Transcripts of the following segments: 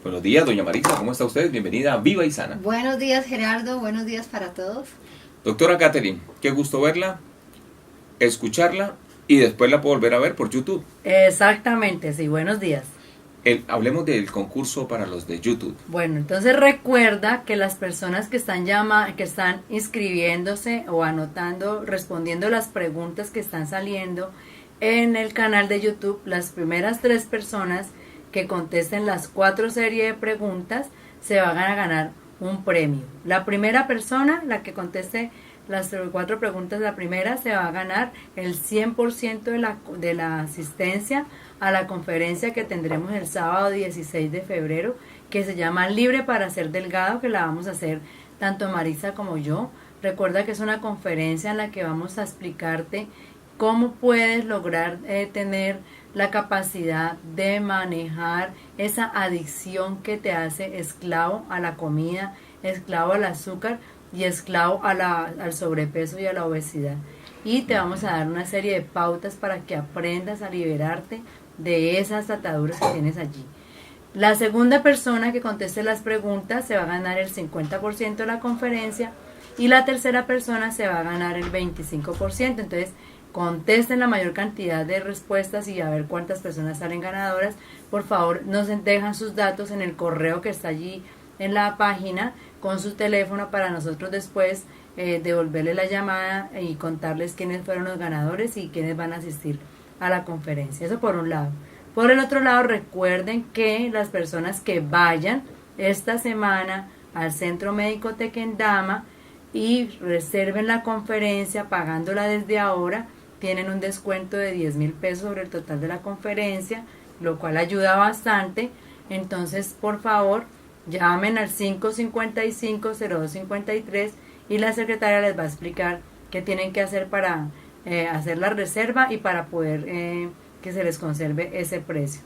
Buenos días, doña Marisa, ¿cómo está usted? Bienvenida a Viva y Sana. Buenos días, Gerardo, buenos días para todos. Doctora Catherine, qué gusto verla, escucharla y después la puedo volver a ver por YouTube. Exactamente, sí, buenos días. Hablemos del concurso para los de YouTube. Bueno, entonces recuerda que las personas que están inscribiéndose o anotando, respondiendo las preguntas que están saliendo en el canal de YouTube, las primeras 3 personas que contesten las 4 series de preguntas se van a ganar un premio. La primera persona, la que conteste las 4 preguntas, la primera se va a ganar el 100% de la asistencia a la conferencia que tendremos el sábado 16 de febrero, que se llama Libre para ser delgado, que la vamos a hacer tanto Marisa como yo. Recuerda que es una conferencia en la que vamos a explicarte cómo puedes lograr tener la capacidad de manejar esa adicción que te hace esclavo a la comida, esclavo al azúcar y esclavo al sobrepeso y a la obesidad. Y te vamos a dar una serie de pautas para que aprendas a liberarte de esas ataduras que tienes allí. La segunda persona que conteste las preguntas se va a ganar el 50% de la conferencia y la tercera persona se va a ganar el 25%. Entonces, contesten la mayor cantidad de respuestas y a ver cuántas personas salen ganadoras. Por favor, nos dejan sus datos en el correo que está allí en la página con su teléfono para nosotros después devolverle la llamada y contarles quiénes fueron los ganadores y quiénes van a asistir a la conferencia. Eso por un lado. Por el otro lado, recuerden que las personas que vayan esta semana al Centro Médico Tequendama y reserven la conferencia pagándola desde ahora, tienen un descuento de 10,000 pesos sobre el total de la conferencia, lo cual ayuda bastante. Entonces, por favor, llamen al 555-0253 y la secretaria les va a explicar qué tienen que hacer para hacer la reserva y para poder que se les conserve ese precio.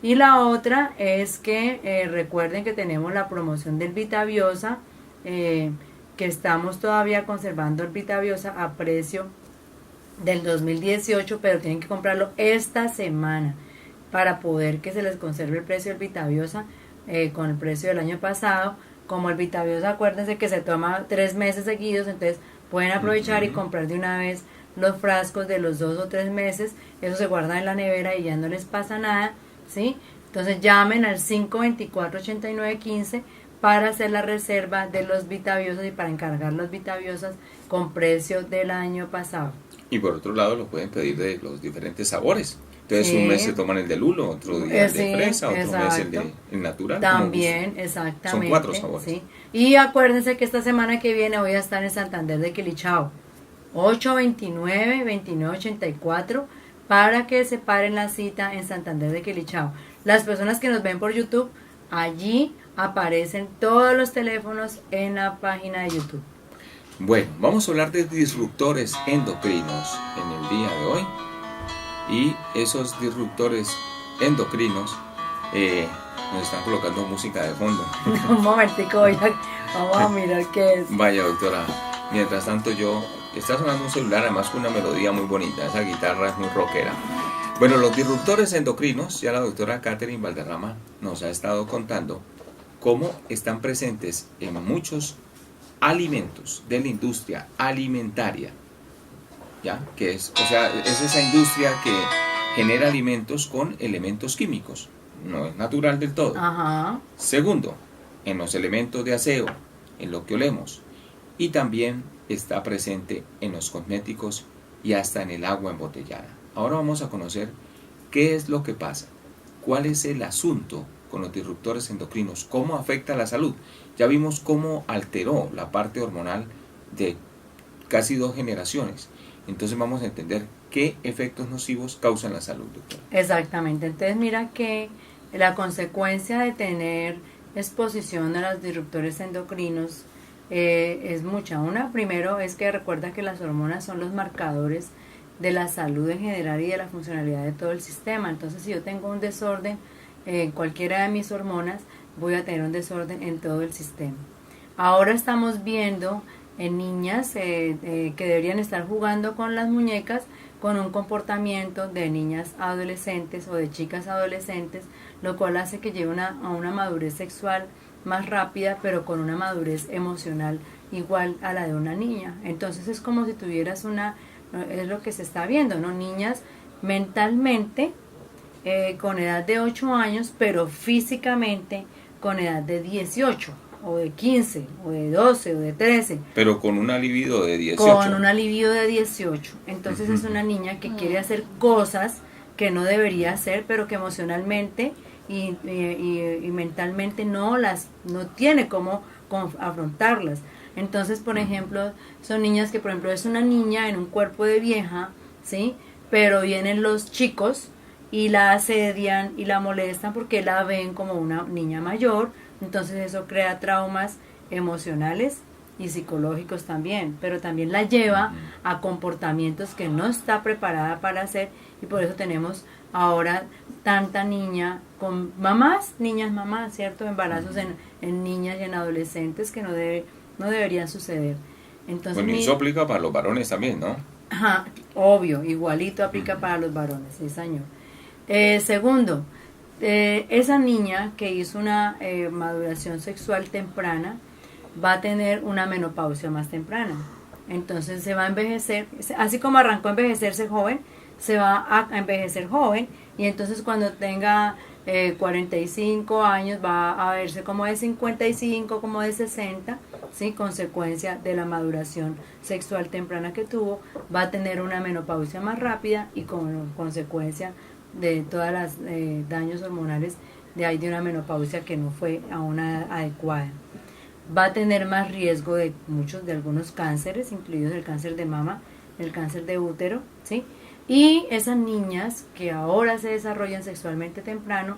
Y la otra es que recuerden que tenemos la promoción del Vitabiosa, que estamos todavía conservando el Vitabiosa a precio del 2018, pero tienen que comprarlo esta semana para poder que se les conserve el precio del Vitabiosa con el precio del año pasado. Como el Vitabiosa, acuérdense que se toma 3 meses seguidos, entonces pueden aprovechar y comprar de una vez los frascos de los 2 o 3 meses, eso se guarda en la nevera y ya no les pasa nada, ¿sí? Entonces llamen al 524-8915 para hacer la reserva de los Vitabiosas y para encargar los Vitabiosas con precio del año pasado. Y por otro lado, lo pueden pedir de los diferentes sabores. Entonces, Sí. Un mes se toman el de lulo, otro día el de Sí, fresa, otro exacto. mes el natural. También, exactamente. Son 4 sabores. Sí. Y acuérdense que esta semana que viene voy a estar en Santander de Quilichao, 829-2984, para que separen la cita en Santander de Quilichao. Las personas que nos ven por YouTube, allí aparecen todos los teléfonos en la página de YouTube. Bueno, vamos a hablar de disruptores endocrinos en el día de hoy. Y esos disruptores endocrinos nos están colocando música de fondo. Un momentico, vamos a mirar qué es. Vaya, doctora, mientras tanto está sonando un celular, además con una melodía muy bonita, esa guitarra es muy rockera. Bueno, los disruptores endocrinos, ya la doctora Catherine Valderrama nos ha estado contando cómo están presentes en muchos alimentos de la industria alimentaria, ¿ya? Que es esa industria que genera alimentos con elementos químicos, no es natural del todo. Ajá. Segundo, en los elementos de aseo, en lo que olemos, y también está presente en los cosméticos y hasta en el agua embotellada. Ahora vamos a conocer qué es lo que pasa, cuál es el asunto con los disruptores endocrinos, cómo afecta la salud. Ya vimos cómo alteró la parte hormonal de casi 2 generaciones. Entonces vamos a entender qué efectos nocivos causan la salud, doctora. Exactamente. Entonces mira que la consecuencia de tener exposición a los disruptores endocrinos es mucha. Una, primero, es que recuerda que las hormonas son los marcadores de la salud en general y de la funcionalidad de todo el sistema. Entonces, si yo tengo un desorden en cualquiera de mis hormonas, voy a tener un desorden en todo el sistema. Ahora estamos viendo en niñas que deberían estar jugando con las muñecas con un comportamiento de niñas adolescentes o de chicas adolescentes, lo cual hace que lleve a una madurez sexual más rápida, pero con una madurez emocional igual a la de una niña. Entonces es como si tuvieras es lo que se está viendo, ¿no? Niñas mentalmente con edad de 8 años, pero físicamente con edad de 18 o de 15 o de 12 o de 13. Pero con una libido de 18. Con una libido de 18. Entonces es una niña que quiere hacer cosas que no debería hacer, pero que emocionalmente y mentalmente no tiene cómo afrontarlas. Entonces, por ejemplo, son niñas que, por ejemplo, es una niña en un cuerpo de vieja, ¿sí? Pero vienen los chicos y la asedian y la molestan porque la ven como una niña mayor. Entonces eso crea traumas emocionales y psicológicos también, pero también la lleva a comportamientos que no está preparada para hacer, y por eso tenemos ahora tanta niña con niñas mamás, ¿cierto? Embarazos en niñas y en adolescentes que no deberían suceder. Entonces, bueno, y eso aplica para los varones también, ¿no? Ajá, obvio, igualito aplica para los varones, sí, señor. Segundo, esa niña que hizo una maduración sexual temprana va a tener una menopausia más temprana. Entonces se va a envejecer, así como arrancó a envejecerse joven, se va a envejecer joven, y entonces cuando tenga 45 años va a verse como de 55, como de 60, ¿sí? Consecuencia de la maduración sexual temprana que tuvo, va a tener una menopausia más rápida, y como consecuencia de todas las daños hormonales de una menopausia que no fue a una adecuada. Va a tener más riesgo de algunos cánceres, incluidos el cáncer de mama, el cáncer de útero, ¿sí? Y esas niñas que ahora se desarrollan sexualmente temprano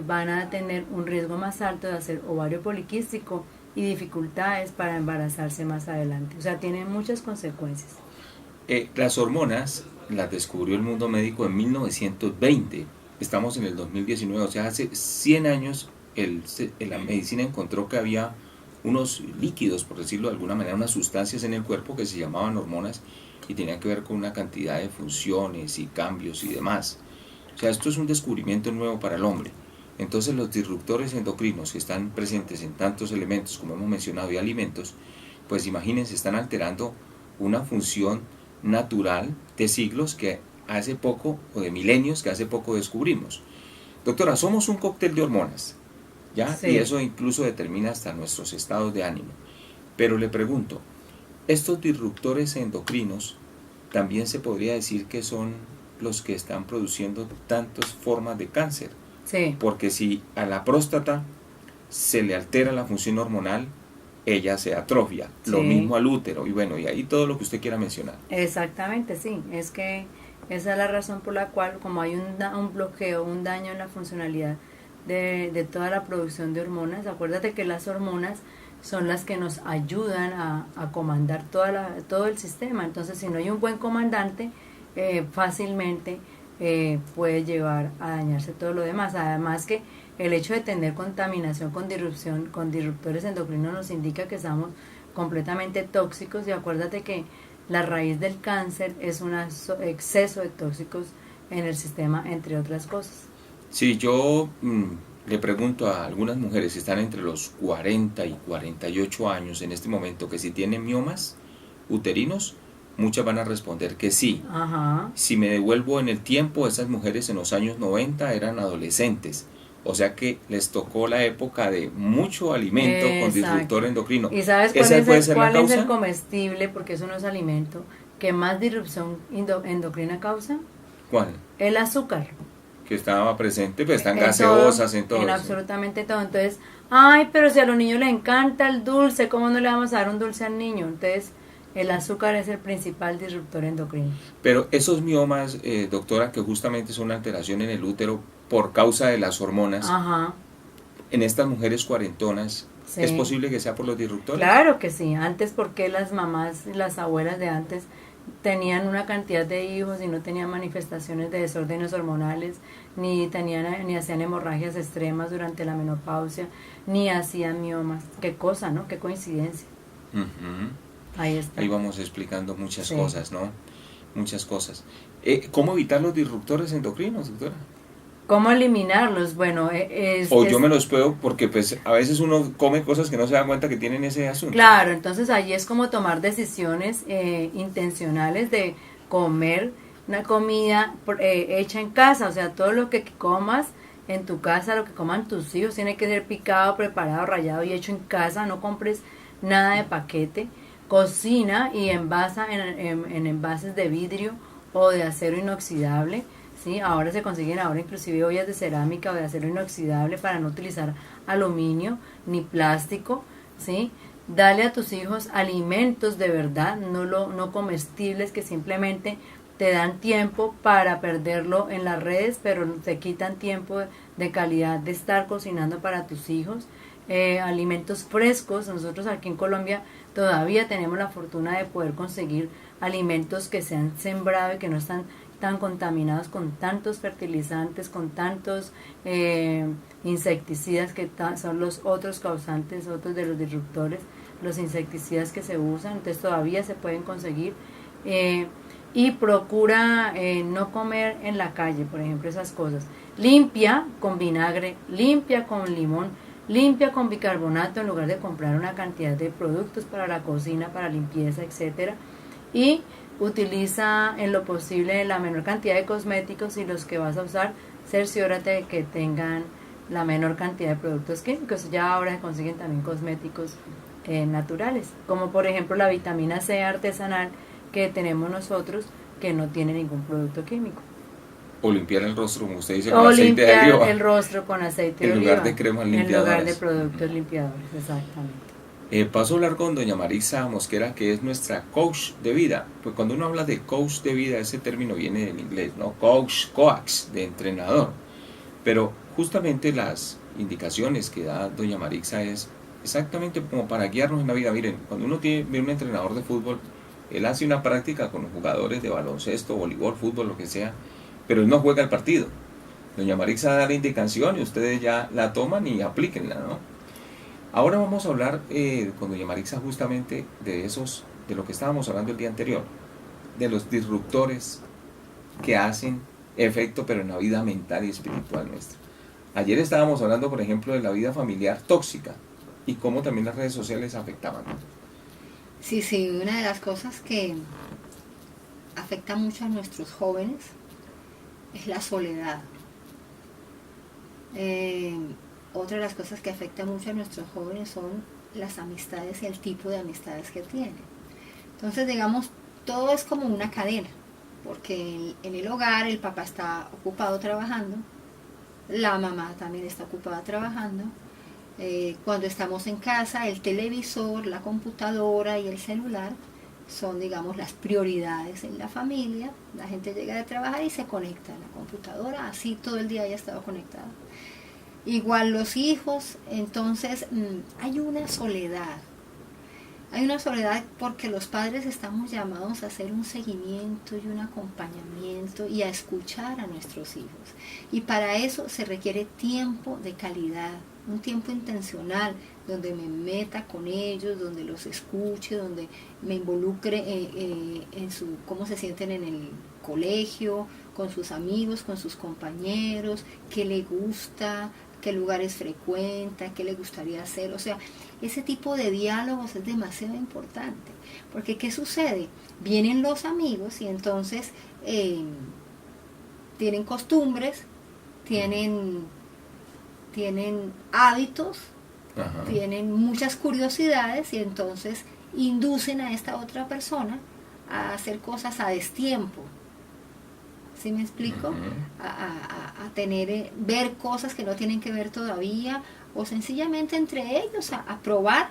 van a tener un riesgo más alto de hacer ovario poliquístico y dificultades para embarazarse más adelante. O sea, tienen muchas consecuencias. Las hormonas las descubrió el mundo médico en 1920. Estamos en el 2019, o sea, hace 100 años la medicina encontró que había unos líquidos, por decirlo de alguna manera, unas sustancias en el cuerpo que se llamaban hormonas y tenían que ver con una cantidad de funciones y cambios y demás. O sea, esto es un descubrimiento nuevo para el hombre. Entonces los disruptores endocrinos que están presentes en tantos elementos como hemos mencionado y alimentos, pues imagínense, están alterando una función natural de siglos que hace poco, o de milenios que hace poco descubrimos. Doctora, somos un cóctel de hormonas, ¿ya? Sí. Y eso incluso determina hasta nuestros estados de ánimo. Pero le pregunto, ¿estos disruptores endocrinos también se podría decir que son los que están produciendo tantas formas de cáncer? Sí. Porque si a la próstata se le altera la función hormonal, ella se atrofia, sí. Lo mismo al útero, y bueno, y ahí todo lo que usted quiera mencionar. Exactamente, sí, es que esa es la razón por la cual, como hay un bloqueo, un daño en la funcionalidad de toda la producción de hormonas, acuérdate que las hormonas son las que nos ayudan a comandar todo el sistema. Entonces, si no hay un buen comandante, fácilmente puede llevar a dañarse todo lo demás. Además que el hecho de tener contaminación con disruptores endocrinos nos indica que estamos completamente tóxicos, y acuérdate que la raíz del cáncer es un exceso de tóxicos en el sistema, entre otras cosas. Sí, yo le pregunto a algunas mujeres que están entre los 40 y 48 años en este momento que si tienen miomas uterinos, muchas van a responder que sí. Ajá. Si me devuelvo en el tiempo, esas mujeres en los años 90 eran adolescentes. O sea que les tocó la época de mucho alimento. Exacto. Con disruptor endocrino. ¿Y sabes cuál es el comestible, porque eso no es alimento, que más disrupción endocrina causa? ¿Cuál? El azúcar. Que estaba presente, pues están gaseosas en todo. En absolutamente todo. Entonces, ay, pero si a los niños les encanta el dulce, ¿cómo no le vamos a dar un dulce al niño? Entonces, el azúcar es el principal disruptor endocrino. Pero esos miomas, doctora, que justamente son una alteración en el útero por causa de las hormonas, ajá, en estas mujeres cuarentonas, sí. ¿Es posible que sea por los disruptores? Claro que sí. Antes, porque las mamás, las abuelas de antes tenían una cantidad de hijos y no tenían manifestaciones de desórdenes hormonales, ni hacían hemorragias extremas durante la menopausia, ni hacían miomas? Qué cosa, ¿no? Qué coincidencia. Ahí está. Ahí vamos explicando muchas Sí. cosas, ¿no? Muchas cosas. ¿Cómo evitar los disruptores endocrinos, doctora? ¿Cómo eliminarlos? Bueno, O yo me los puedo, porque pues a veces uno come cosas que no se da cuenta que tienen ese asunto. claro, entonces allí es como tomar decisiones intencionales de comer una comida hecha en casa, o sea, todo lo que comas en tu casa, lo que coman tus hijos, tiene que ser picado, preparado, rallado y hecho en casa, no compres nada de paquete, cocina y envasa en envases de vidrio o de acero inoxidable, ¿sí? Ahora se consiguen ahora inclusive ollas de cerámica o de acero inoxidable para no utilizar aluminio ni plástico, ¿sí? Dale a tus hijos alimentos de verdad, no comestibles que simplemente te dan tiempo para perderlo en las redes, pero te quitan tiempo de calidad de estar cocinando para tus hijos. Alimentos frescos, nosotros aquí en Colombia todavía tenemos la fortuna de poder conseguir alimentos que se han sembrado y que no están tan contaminados con tantos fertilizantes, con tantos insecticidas que son los otros causantes, otros de los disruptores, los insecticidas que se usan, entonces todavía se pueden conseguir. Y procura no comer en la calle, por ejemplo, esas cosas. Limpia con vinagre, limpia con limón, limpia con bicarbonato en lugar de comprar una cantidad de productos para la cocina, para limpieza, etcétera. Y utiliza en lo posible la menor cantidad de cosméticos y los que vas a usar, cerciórate de que tengan la menor cantidad de productos químicos. Ya ahora se consiguen también cosméticos naturales, como por ejemplo la vitamina C artesanal que tenemos nosotros, que no tiene ningún producto químico. O limpiar el rostro, como usted dice, con O aceite de limpiar oliva. el rostro con aceite de En oliva. lugar de cremas En lugar de limpiadoras. productos limpiadores, exactamente. Paso a hablar con doña Marisa Mosquera, que es nuestra coach de vida. Pues cuando uno habla de coach de vida, ese término viene del inglés, ¿no? Coach, de entrenador. Pero justamente las indicaciones que da doña Marisa es exactamente como para guiarnos en la vida. Miren, cuando uno ve un entrenador de fútbol, él hace una práctica con los jugadores de baloncesto, voleibol, fútbol, lo que sea, pero él no juega el partido. Doña Marisa da la indicación y ustedes ya la toman y aplíquenla, ¿no? Ahora vamos a hablar con doña Marisa justamente de lo que estábamos hablando el día anterior, de los disruptores que hacen efecto pero en la vida mental y espiritual nuestra. Ayer estábamos hablando, por ejemplo, de la vida familiar tóxica y cómo también las redes sociales afectaban, ¿no? Sí, una de las cosas que afecta mucho a nuestros jóvenes es la soledad. Otra de las cosas que afecta mucho a nuestros jóvenes son las amistades y el tipo de amistades que tienen. Entonces, digamos, todo es como una cadena, porque en el hogar el papá está ocupado trabajando, la mamá también está ocupada trabajando. Cuando estamos en casa, el televisor, la computadora y el celular son, digamos, las prioridades en la familia. La gente llega de trabajar y se conecta a la computadora, así todo el día haya estado conectado. Igual los hijos, entonces hay una soledad. Hay una soledad porque los padres estamos llamados a hacer un seguimiento y un acompañamiento y a escuchar a nuestros hijos. Y para eso se requiere tiempo de calidad, un tiempo intencional, donde me meta con ellos, donde los escuche, donde me involucre en cómo se sienten en el colegio, con sus amigos, con sus compañeros, qué le gusta, qué lugares frecuenta, qué le gustaría hacer. O sea, ese tipo de diálogos es demasiado importante, porque ¿qué sucede? Vienen los amigos y entonces tienen costumbres, tienen hábitos, Ajá. tienen muchas curiosidades y entonces inducen a esta otra persona a hacer cosas a destiempo. ¿Sí me explico? A tener, ver cosas que no tienen que ver todavía, o sencillamente entre ellos a probar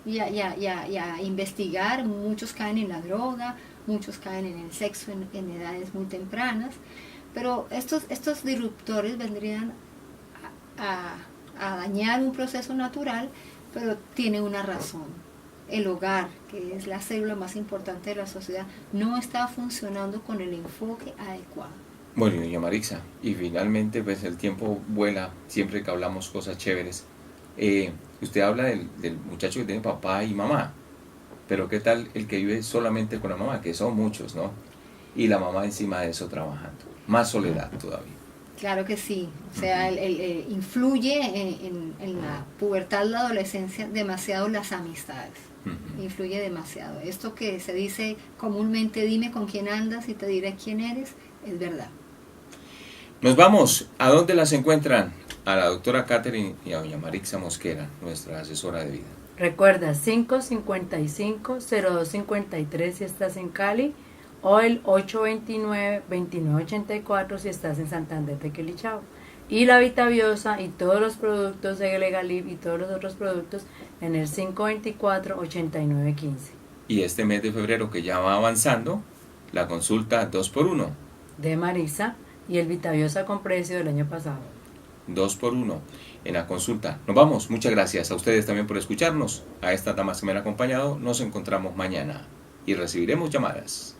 y a investigar. Muchos caen en la droga, muchos caen en el sexo en edades muy tempranas, pero estos disruptores vendrían a dañar un proceso natural, pero tiene una razón. El hogar, que es la célula más importante de la sociedad, no está funcionando con el enfoque adecuado. Bueno, doña Marisa, y finalmente pues el tiempo vuela siempre que hablamos cosas chéveres. Usted habla del muchacho que tiene papá y mamá. Pero ¿qué tal el que vive solamente con la mamá? Que son muchos, ¿no? Y la mamá encima de eso trabajando. Más soledad todavía. Claro que sí, o sea, influye en la pubertad, la adolescencia, demasiado las amistades, influye demasiado. Esto que se dice comúnmente, dime con quién andas y te diré quién eres, es verdad. Nos vamos. ¿A dónde las encuentran? A la doctora Catherine y a doña Marixa Mosquera, nuestra asesora de vida. Recuerda, 555-0253 si estás en Cali, o el 829-2984 si estás en Santander de Quilichao. Y la Vitaviosa y todos los productos de Legalib y todos los otros productos en el 524-8915. Y este mes de febrero que ya va avanzando, la consulta 2x1. De Marisa y el Vitaviosa con precio del año pasado. 2x1 en la consulta. Nos vamos. Muchas gracias a ustedes también por escucharnos. A estas damas que me han acompañado. Nos encontramos mañana y recibiremos llamadas.